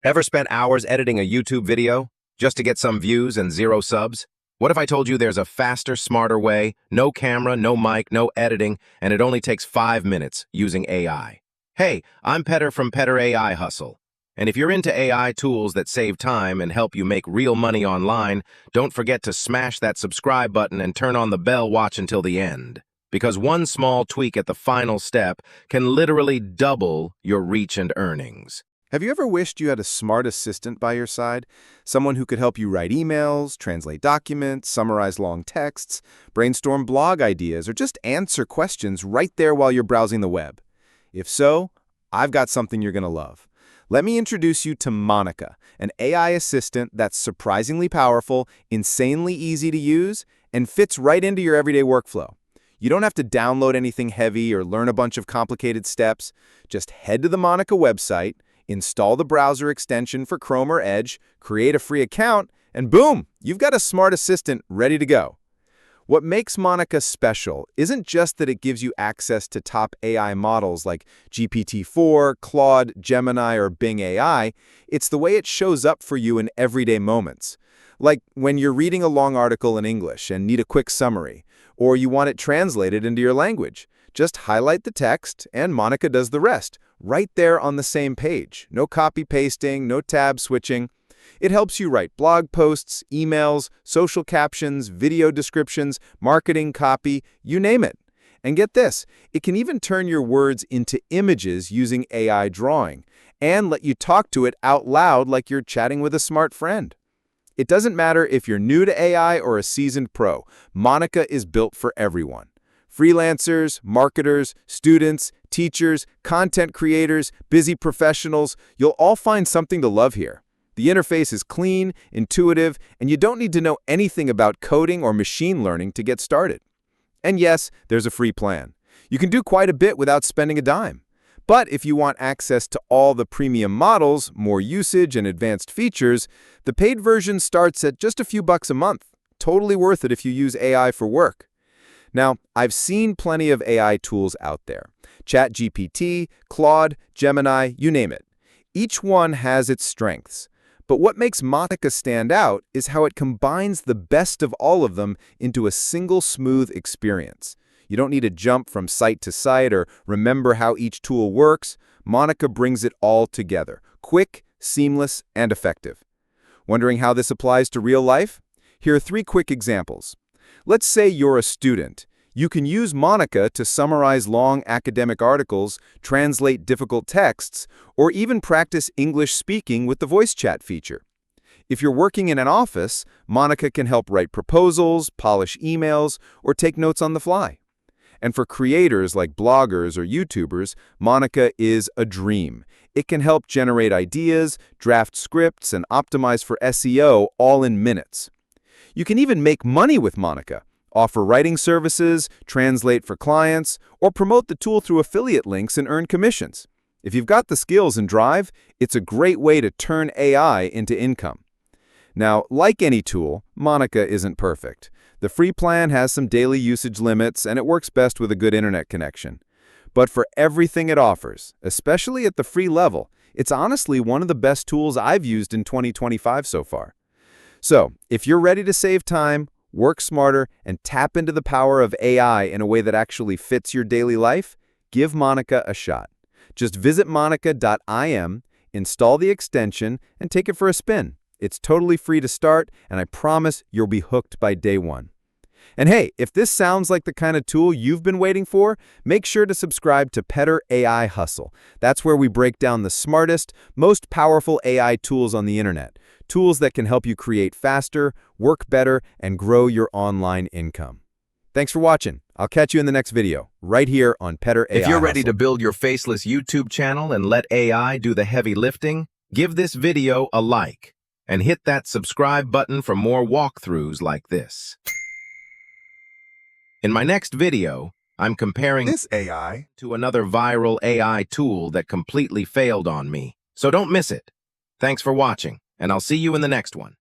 Ever spent hours editing a YouTube video just to get some views and zero subs? What if I told you there's a faster, smarter way, no camera, no mic, no editing, and it only takes 5 minutes using AI? Hey, I'm Petter from Petter AI Hustle. And if you're into AI tools that save time and help you make real money online, don't forget to smash that subscribe button and turn on the bell watch until the end. Because one small tweak at the final step can literally double your reach and earnings. Have you ever wished you had a smart assistant by your side? Someone who could help you write emails, translate documents, summarize long texts, brainstorm blog ideas, or just answer questions right there while you're browsing the web? If so, I've got something you're going to love. Let me introduce you to Monica, an AI assistant that's surprisingly powerful, insanely easy to use, and fits right into your everyday workflow. You don't have to download anything heavy or learn a bunch of complicated steps. Just head to the Monica website, install the browser extension for Chrome or Edge, create a free account, and boom, you've got a smart assistant ready to go. What makes Monica special isn't just that it gives you access to top AI models like GPT-4, Claude, Gemini, or Bing AI, it's the way it shows up for you in everyday moments. Like when you're reading a long article in English and need a quick summary, or you want it translated into your language. Just highlight the text, and Monica does the rest, right there on the same page. No copy-pasting, no tab switching. It helps you write blog posts, emails, social captions, video descriptions, marketing copy, you name it. And get this, it can even turn your words into images using AI drawing, and let you talk to it out loud like you're chatting with a smart friend. It doesn't matter if you're new to AI or a seasoned pro, Monica is built for everyone. Freelancers, marketers, students, teachers, content creators, busy professionals, you'll all find something to love here. The interface is clean, intuitive, and you don't need to know anything about coding or machine learning to get started. And yes, there's a free plan. You can do quite a bit without spending a dime. But if you want access to all the premium models, more usage, and advanced features, the paid version starts at just a few bucks a month. Totally worth it if you use AI for work. Now, I've seen plenty of AI tools out there. ChatGPT, Claude, Gemini, you name it. Each one has its strengths. But what makes Monica stand out is how it combines the best of all of them into a single smooth experience. You don't need to jump from site to site or remember how each tool works. Monica brings it all together, quick, seamless, and effective. Wondering how this applies to real life? Here are 3 quick examples. Let's say you're a student. You can use Monica to summarize long academic articles, translate difficult texts, or even practice English speaking with the voice chat feature. If you're working in an office, Monica can help write proposals, polish emails, or take notes on the fly. And for creators like bloggers or YouTubers, Monica is a dream. It can help generate ideas, draft scripts, and optimize for SEO all in minutes. You can even make money with Monica, offer writing services, translate for clients, or promote the tool through affiliate links and earn commissions. If you've got the skills and drive, it's a great way to turn AI into income. Now, like any tool, Monica isn't perfect. The free plan has some daily usage limits, and it works best with a good internet connection. But for everything it offers, especially at the free level, it's honestly one of the best tools I've used in 2025 so far. So, if you're ready to save time, work smarter, and tap into the power of AI in a way that actually fits your daily life, give Monica a shot. Just visit monica.im, install the extension, and take it for a spin. It's totally free to start, and I promise you'll be hooked by day one. And hey, if this sounds like the kind of tool you've been waiting for, make sure to subscribe to Petter AI Hustle. That's where we break down the smartest, most powerful AI tools on the internet. Tools that can help you create faster, work better, and grow your online income. Thanks for watching. I'll catch you in the next video, right here on Petter AI If you're ready Hustle. to build your faceless YouTube channel and let AI do the heavy lifting, give this video a like and hit that subscribe button for more walkthroughs like this. In my next video, I'm comparing This AI to another viral AI tool that completely failed on me, so don't miss it. Thanks for watching, and I'll see you in the next one.